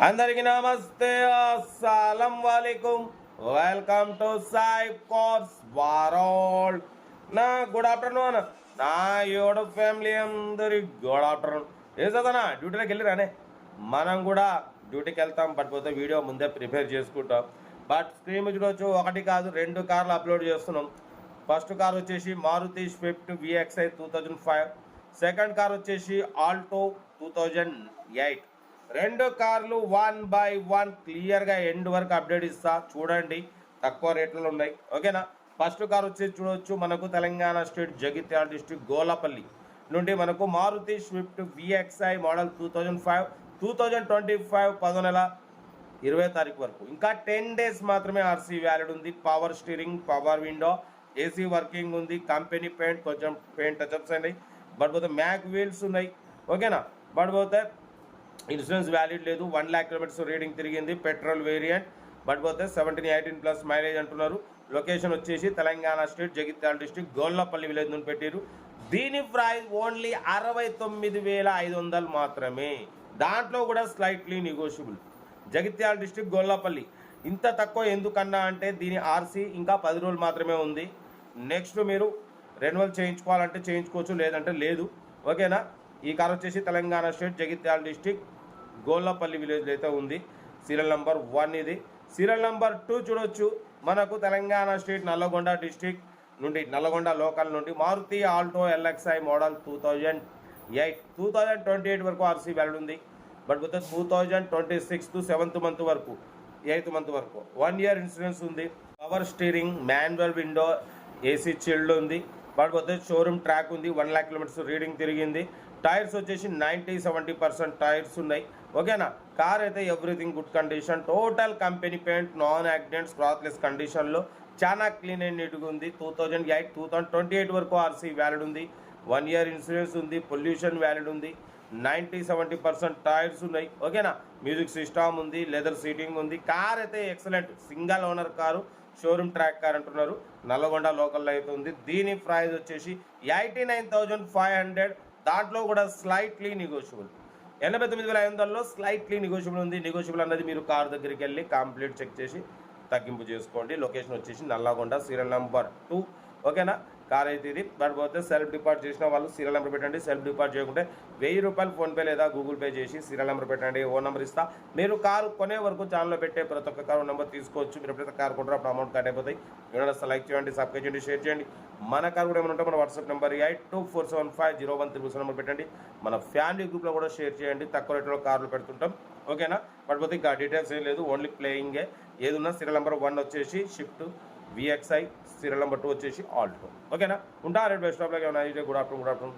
అందరికి నమస్తే, అస్సలం వాలేకుమ్. Welcome to Sai course world. నా గుడ్ ఆఫ్టర్నూన్ నా యూట్యూబ్ ఫ్యామిలీ అందరి గుడ్ ఆఫ్టర్నూన్. ఏ చదవనా డ్యూటీలోకి వెళ్ళిరానే, మనం కూడా డ్యూటీకి వెళ్తాం. బట్ పోతే వీడియో ముందే ప్రిపేర్ చేసుకుంటాం. బట్ స్క్రీన్ చూడవచ్చు, ఒకటి కాదు 2 కార్లు అప్లోడ్ చేస్తున్నాం. ఫస్ట్ కార్ వచ్చేసి Maruti Swift VXI 2005. Second car వచ్చేసి ఆల్టో 2008. 2 కార్లు 1 by 1 క్లియర్గా ఎండ్ వరకు అప్డేట్ ఇస్తా, చూడండి. తక్కువ రేట్లలో ఉన్నాయి, ఓకేనా. ఫస్ట్ కార్ వచ్చేసి చూడవచ్చు, మనకు తెలంగాణ స్టేట్ జగిత్యాల డిస్ట్రిక్ట్ గోలాపల్లి నుండి మనకు మారుతి స్విఫ్ట్ విఎక్స్ఐ మోడల్ 2005 2025 10 నెల 20 తారీఖు వరకు. ఇంకా 10 days మాత్రమే ఆర్సీ వ్యాలిడ్ ఉంది. Power steering, power window, AC working ఉంది. కంపెనీ పెయింట్, కొంచెం పెయింట్ టచ్అప్స్ అయినాయి. బట్ పోతే మ్యాక్ వీల్స్ ఉన్నాయి, ఓకేనా. బట్ పోతే ఇన్సూరెన్స్ వ్యాలిడ్ లేదు. 1 lakh kilometers రీడింగ్ తిరిగింది. Petrol variant. బట్ పోతే 17-18+ మైలేజ్ అంటున్నారు. లొకేషన్ వచ్చేసి Telangana state Jagtial district Gollapalli village నుండి పెట్టారు. దీని ప్రైస్ ఓన్లీ 69,500 మాత్రమే. దాంట్లో కూడా slightly negotiable. Jagtial district Gollapalli. ఇంత తక్కువ ఎందుకన్నా అంటే దీని ఆర్సీ ఇంకా 10 రోజులు మాత్రమే ఉంది. నెక్స్ట్ మీరు రెన్యువల్ చేయించుకోవాలంటే చేయించుకోవచ్చు, లేదంటే లేదు, ఓకేనా. ఈ కార్ వచ్చేసి తెలంగాణ స్టేట్ జగిత్యాల డిస్ట్రిక్ట్ గోల్లాపల్లి విలేజ్లో అయితే ఉంది. సీరియల్ నెంబర్ 1 ఇది. సీరియల్ నెంబర్ 2 చూడొచ్చు, మనకు తెలంగాణ స్టేట్ నల్లగొండ డిస్ట్రిక్ట్ నుండి, నల్లగొండ లోకల్ నుండి మారుతి ఆల్టో ఎల్ఎక్స్ఐ మోడల్ 2008 2028 వరకు ఆర్సీ వ్యాలిడ్ ఉంది. బట్ పోతే 2026 7th month వరకు 8th month వరకు 1 year ఇన్సూరెన్స్ ఉంది. Power steering, manual window, AC chilled ఉంది. బట్ పోతే షోరూమ్ ట్రాక్ ఉంది. 1 lakh kilometers రీడింగ్ తిరిగింది. టైర్స్ వచ్చేసి 90-70% టైర్స్ ఉన్నాయి, ఓకేనా. కార్ అయితే everything good condition. Total company paint, non accident, scratchless కండిషన్లో చాలా క్లీన్ అండ్ నీట్గా ఉంది. 2008 2028 వరకు ఆర్సీ వ్యాలిడ్ ఉంది. 1 year ఇన్సూరెన్స్ ఉంది. పొల్యూషన్ వ్యాలిడ్ ఉంది. 90-70% టైర్స్ ఉన్నాయి, ఓకేనా. మ్యూజిక్ సిస్టమ్ ఉంది. లెదర్ సీటింగ్ ఉంది. కార్ అయితే excellent, single owner car, showroom track car అంటున్నారు. నల్లగొండ లోకల్లో అయితే ఉంది. దీని ప్రైస్ వచ్చేసి 89,500. దాంట్లో కూడా స్లైట్లీ నెగోషియబుల్. 89,500లో స్లైట్లీ నెగోషియబుల్ ఉంది. నెగోషియబుల్ అన్నది మీరు కార్ దగ్గరికి వెళ్ళి కంప్లీట్ చెక్ చేసి తగ్గింపు చేసుకోండి. లొకేషన్ వచ్చేసి నల్లగొండ, సీరియల్ నెంబర్ 2, ఓకేనా. కార్ అయితే ఇది. బట్ పోతే సెల్ఫ్ డిపార్ట్ చేసిన వాళ్ళు సీరియల్ నెంబర్ పెట్టండి. సెల్ఫ్ డిపార్ట్ చేయకుంటే 1000 రూపాయలు ఫోన్పే లేదా గూగుల్ పే చేసి సీరియల్ నెంబర్ పెట్టండి. ఓ నెంబర్ ఇస్తా. మీరు కారు కొనే వరకు ఛానల్లో పెట్టే ప్రతి ఒక్క కారు నెంబర్ తీసుకోవచ్చు. మీరు ఎప్పుడైతే కార్ కొంటారో అప్పుడు అమౌంట్ కట్ అయిపోతాయి. ఏమైనా లైక్ చేయండి, సబ్స్క్రైబ్ చేయండి, షేర్ చేయండి. మన కారు కూడా ఏమైనా ఉంటే మన వాట్సాప్ నెంబర్ 82475013 నెంబర్ పెట్టండి. మన ఫ్యామిలీ గ్రూప్లో కూడా షేర్ చేయండి. తక్కువ రేట్లో కార్లు పెడుతుంటాం, ఓకేనా. బట్ పోతే ఇంకా డీటెయిల్స్ ఏం లేదు, ఓన్లీ ప్లేయింగే. ఏదున్నా సీరియల్ నెంబర్ 1 వచ్చేసి షిఫ్ట్ విఎక్స్ఐ, సీరియల్ నెంబర్ 2 వచ్చేసి ఆల్టో, ఓకేనా. ఉంటా. రేపు best of luck. Good afternoon.